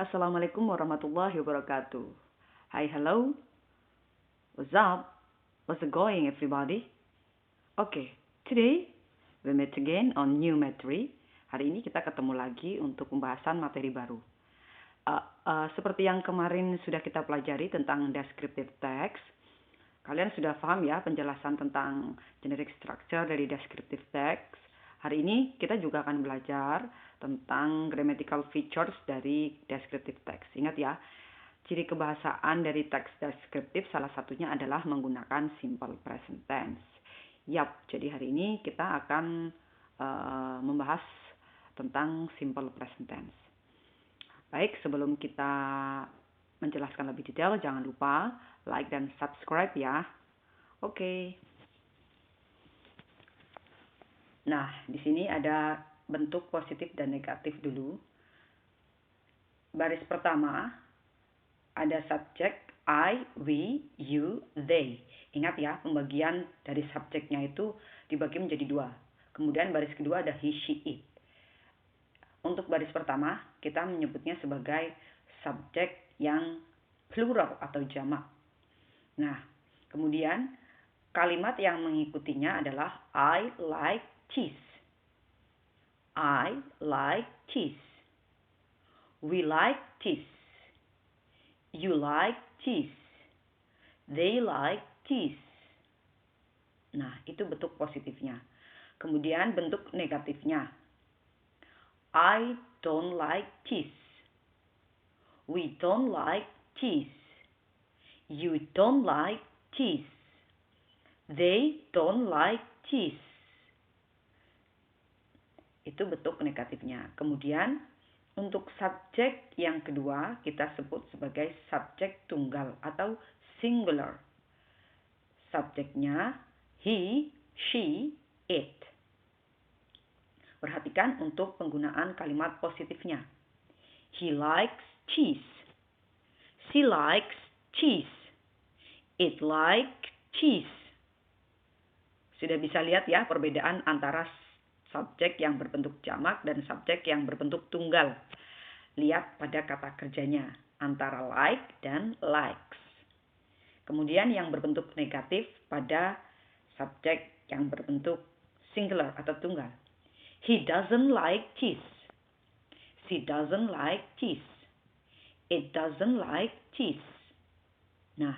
Assalamualaikum warahmatullahi wabarakatuh. Hi, hello. What's up? What's going, everybody? Okay, today we meet again on new material. Hari ini kita ketemu lagi untuk pembahasan materi baru. Seperti yang kemarin sudah kita pelajari tentang descriptive text, kalian sudah paham ya penjelasan tentang generic structure dari descriptive text. Hari ini kita juga akan belajar tentang grammatical features dari descriptive text. Ingat ya, ciri kebahasaan dari teks deskriptif salah satunya adalah menggunakan simple present tense. Yap, jadi hari ini kita akan membahas tentang simple present tense. Baik, sebelum kita menjelaskan lebih detail, jangan lupa like dan subscribe ya. Oke. Nah, di sini ada bentuk positif dan negatif dulu. Baris pertama ada subjek I, we, you, they. Ingat ya, pembagian dari subjeknya itu dibagi menjadi dua. Kemudian baris kedua ada he, she, it. Untuk baris pertama, kita menyebutnya sebagai subjek yang plural atau jamak. Nah, kemudian kalimat yang mengikutinya adalah I like cheese. I like cheese. We like cheese. You like cheese. They like cheese. Nah, itu bentuk positifnya. Kemudian bentuk negatifnya. I don't like cheese. We don't like cheese. You don't like cheese. They don't like cheese. Itu bentuk negatifnya. Kemudian untuk subjek yang kedua kita sebut sebagai subjek tunggal atau singular. Subjeknya he, she, it. Perhatikan untuk penggunaan kalimat positifnya. He likes cheese. She likes cheese. It likes cheese. Sudah bisa lihat ya perbedaan antara subjek yang berbentuk jamak dan subjek yang berbentuk tunggal. Lihat pada kata kerjanya antara like dan likes. Kemudian yang berbentuk negatif pada subjek yang berbentuk singular atau tunggal. He doesn't like cheese. She doesn't like cheese. It doesn't like cheese. Nah,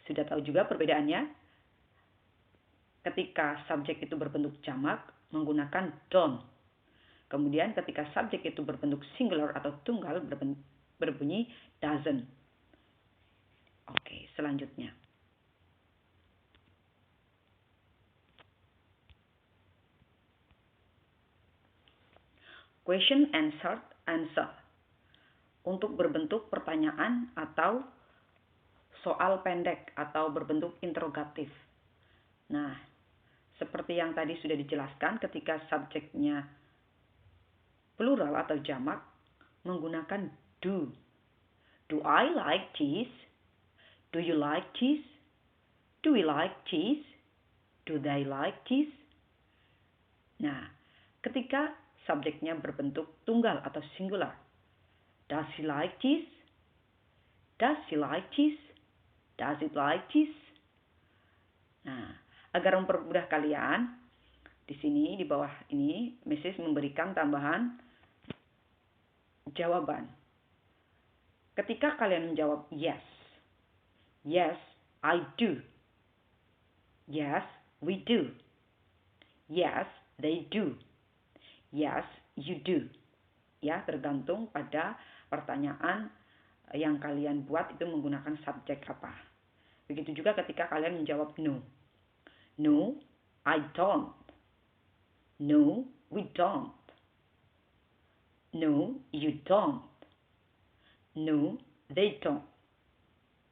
sudah tahu juga perbedaannya? Ketika subjek itu berbentuk jamak, menggunakan don't. Kemudian ketika subjek itu berbentuk singular atau tunggal berbunyi doesn't. Oke, selanjutnya. Question answer. Untuk berbentuk pertanyaan atau soal pendek atau berbentuk interrogatif. Nah, seperti yang tadi sudah dijelaskan ketika subjeknya plural atau jamak menggunakan do. Do I like cheese? Do you like cheese? Do we like cheese? Do they like cheese? Nah, ketika subjeknya berbentuk tunggal atau singular. Does he like cheese? Does he like cheese? Does it like cheese? Nah, agar mempermudah kalian, di sini di bawah ini Mrs. memberikan tambahan jawaban. Ketika kalian menjawab yes. Yes, I do. Yes, we do. Yes, they do. Yes, you do. Ya, tergantung pada pertanyaan yang kalian buat itu menggunakan subjek apa. Begitu juga ketika kalian menjawab no. No, I don't. No, we don't. No, you don't. No, they don't.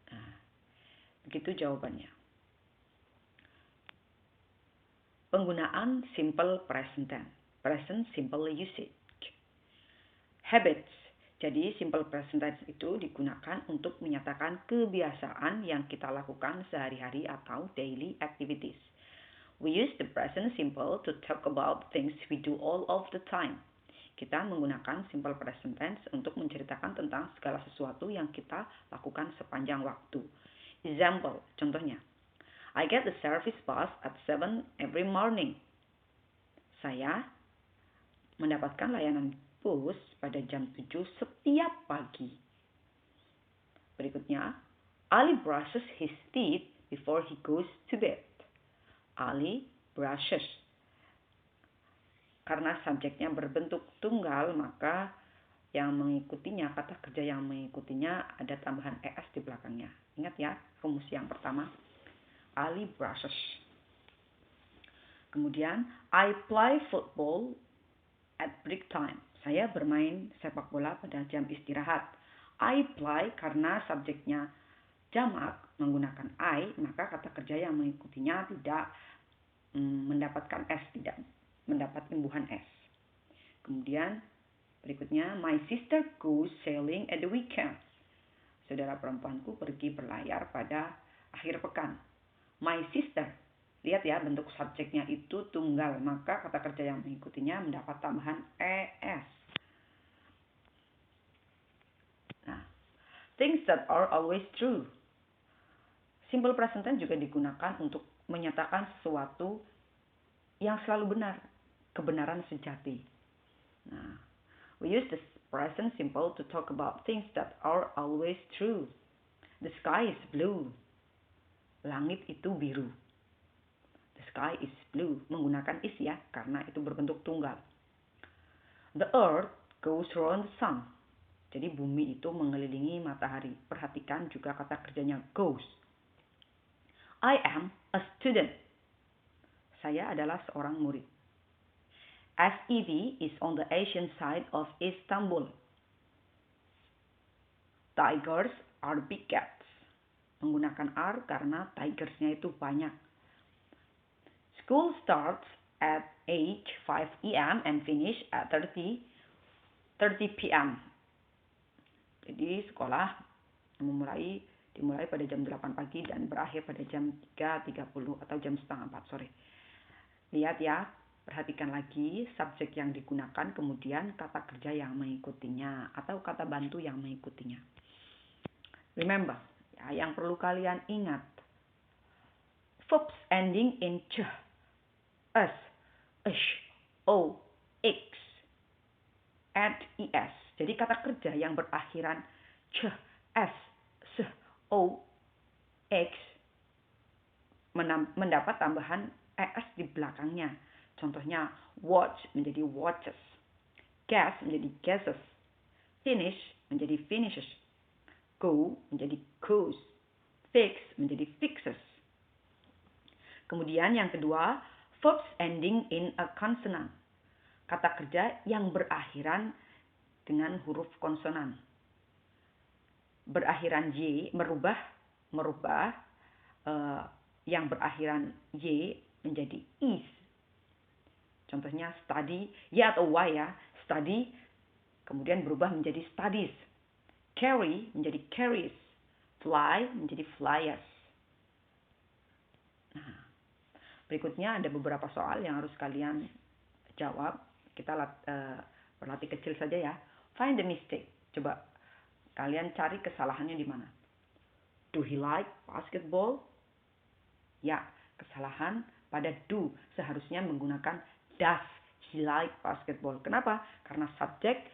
Nah, begitu jawabannya. Penggunaan simple present tense. Present simple usage. Habits. Jadi simple present tense itu digunakan untuk menyatakan kebiasaan yang kita lakukan sehari-hari atau daily activities. We use the present simple to talk about things we do all of the time. Kita menggunakan simple present tense untuk menceritakan tentang segala sesuatu yang kita lakukan sepanjang waktu. Example, contohnya. I get the service bus at 7 every morning. Saya mendapatkan layanan bus pada jam 7 setiap pagi. Berikutnya, Ali brushes his teeth before he goes to bed. Ali brushes. Karena subjeknya berbentuk tunggal, maka yang mengikutinya, kata kerja yang mengikutinya ada tambahan es di belakangnya. Ingat ya, rumus yang pertama. Ali brushes. Kemudian, I play football at break time. Saya bermain sepak bola pada jam istirahat. I play karena subjeknya jamak menggunakan I, maka kata kerja yang mengikutinya tidak mendapatkan S, tidak mendapat imbuhan S. Kemudian berikutnya, my sister goes sailing at the weekend. Saudara perempuanku pergi berlayar pada akhir pekan. My sister, lihat ya bentuk subjeknya itu tunggal, maka kata kerja yang mengikutinya mendapat tambahan ES. Nah, things that are always true. Simple present tense juga digunakan untuk menyatakan sesuatu yang selalu benar, kebenaran sejati. Nah, we use the present simple to talk about things that are always true. The sky is blue. Langit itu biru. The sky is blue. Menggunakan is ya, karena itu berbentuk tunggal. The earth goes around the sun. Jadi bumi itu mengelilingi matahari. Perhatikan juga kata kerjanya goes. I am a student. Saya adalah seorang murid. SEV is on the Asian side of Istanbul. Tigers are big cats. Menggunakan are karena tigersnya itu banyak. School starts at 5 a.m. and finish at 30 p.m. Jadi sekolah dimulai pada jam 8 pagi dan berakhir pada jam 3.30 atau jam setengah 4 sore. Lihat ya, perhatikan lagi subjek yang digunakan, kemudian kata kerja yang mengikutinya atau kata bantu yang mengikutinya. Remember, ya, yang perlu kalian ingat, verbs ending in ch, s, ish, o, x, at, es. Jadi kata kerja yang berakhiran ch, s, s, o, x mendapat tambahan es di belakangnya. Contohnya, watch menjadi watches, guess menjadi guesses, finish menjadi finishes, go menjadi goes, fix menjadi fixes. Kemudian yang kedua, verbs ending in a consonant. Kata kerja yang berakhiran dengan huruf konsonan. Berakhiran y, merubah yang berakhiran y menjadi is. Contohnya study, ya atau y ya, study kemudian berubah menjadi studies. Carry menjadi carries. Fly menjadi flyers. Nah, berikutnya ada beberapa soal yang harus kalian jawab. Kita berlatih kecil saja ya. Find the mistake. Coba kalian cari kesalahannya di mana. Do he like basketball? Ya, kesalahan pada do. Seharusnya menggunakan does he like basketball. Kenapa? Karena subjek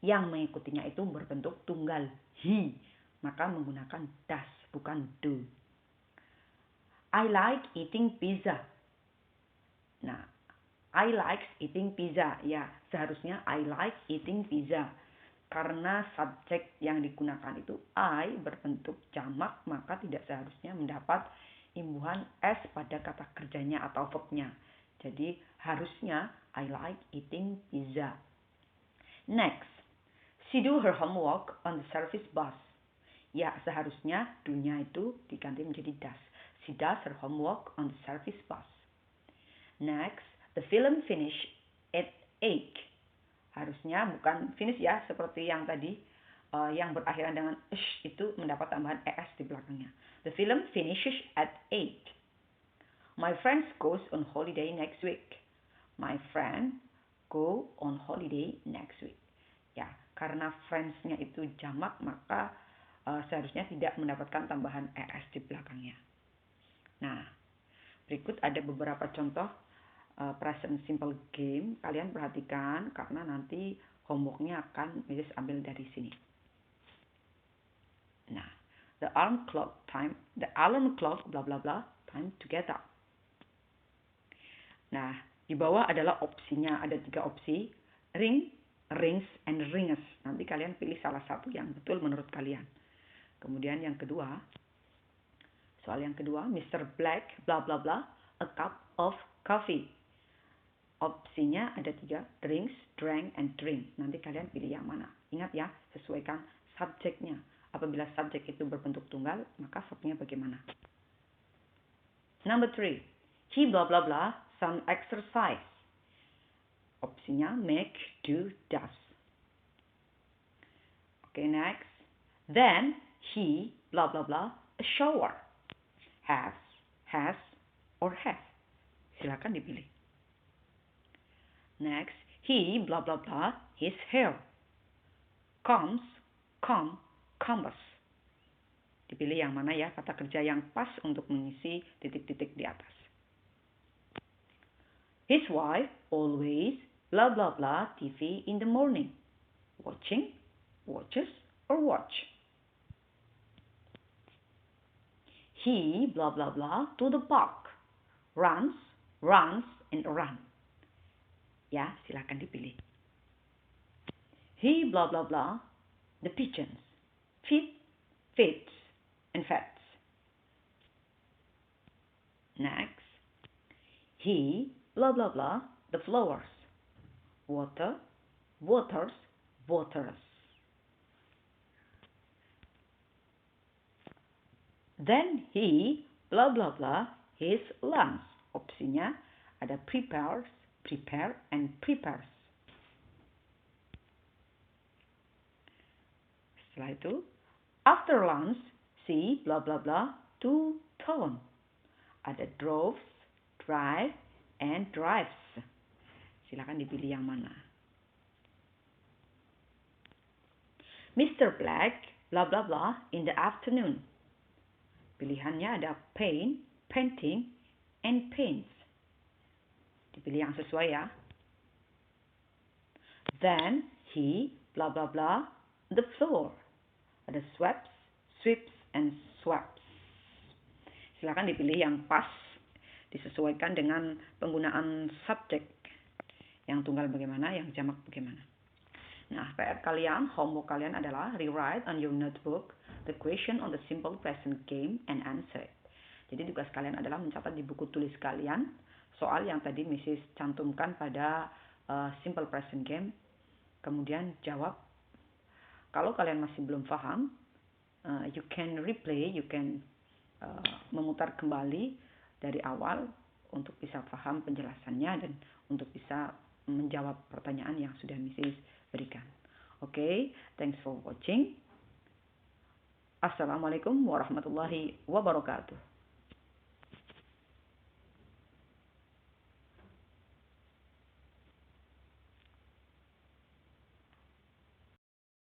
yang mengikutinya itu berbentuk tunggal, he. Maka menggunakan does, bukan do. I like eating pizza. Nah, I like eating pizza. Ya, seharusnya I like eating pizza. Karena subjek yang digunakan itu I berbentuk jamak, maka tidak seharusnya mendapat imbuhan S pada kata kerjanya atau verbnya. Jadi harusnya I like eating pizza. Next, she do her homework on the service bus. Ya, seharusnya do-nya itu diganti menjadi does. She does her homework on the service bus. Next, the film finish at 8. Harusnya bukan finish ya, seperti yang tadi. Yang berakhiran dengan ish itu mendapat tambahan es di belakangnya. The film finishes at 8. My friend goes on holiday next week. My friend go on holiday next week. Ya, karena friends-nya itu jamak, maka seharusnya tidak mendapatkan tambahan es di belakangnya. Nah, berikut ada beberapa contoh present simple game. Kalian perhatikan karena nanti homeworknya akan Mrs. ambil dari sini. Nah, the alarm clock bla bla bla time to get up. Nah, di bawah adalah opsinya, ada 3 opsi, ring, rings, and ringers. Nanti kalian pilih salah satu yang betul menurut kalian. Kemudian yang kedua, soal yang kedua, Mr. Black, bla bla bla, a cup of coffee. Opsinya ada 3, drinks, drank, and drink. Nanti kalian pilih yang mana. Ingat ya, sesuaikan subjeknya. Apabila subjek itu berbentuk tunggal, maka verbnya bagaimana? Number 3, he bla bla bla some exercise. Opsinya make, do, does. Okay, next. Then he bla bla bla a shower. Has, or have. Silakan dipilih. Next, he bla bla bla his hair. Combs, combs. Dipilih yang mana ya, kata kerja yang pas untuk mengisi titik-titik di atas. His wife always bla bla bla TV in the morning. Watching, watches, or watch. He bla bla bla to the park. Runs, and run. Ya, silakan dipilih. He bla bla bla the pigeons. Feeds, and fats. Next, he bla bla bla the flowers. Waters. Then he bla bla bla his lunch. Opsinya ada prepare, and prepares. Setelah itu, after lunch, she bla bla bla to town. Ada drove, drive, and drives. Silakan dipilih yang mana. Mr. Black bla bla bla in the afternoon. Pilihannya ada paint, painting, and paints. Dipilih yang sesuai ya. Then he bla bla bla the floor. Ada sweeps, and swaps. Silakan dipilih yang pas, disesuaikan dengan penggunaan subjek. Yang tunggal bagaimana, yang jamak bagaimana. Nah, PR kalian, homework kalian adalah rewrite on your notebook the question on the simple present game and answer it. Jadi tugas kalian adalah mencatat di buku tulis kalian soal yang tadi Mrs. cantumkan pada simple present game. Kemudian jawab. Kalau kalian masih belum paham, you can replay, you can memutar kembali dari awal untuk bisa paham penjelasannya dan untuk bisa menjawab pertanyaan yang sudah Mrs. berikan. Okay, thanks for watching. Assalamualaikum warahmatullahi wabarakatuh.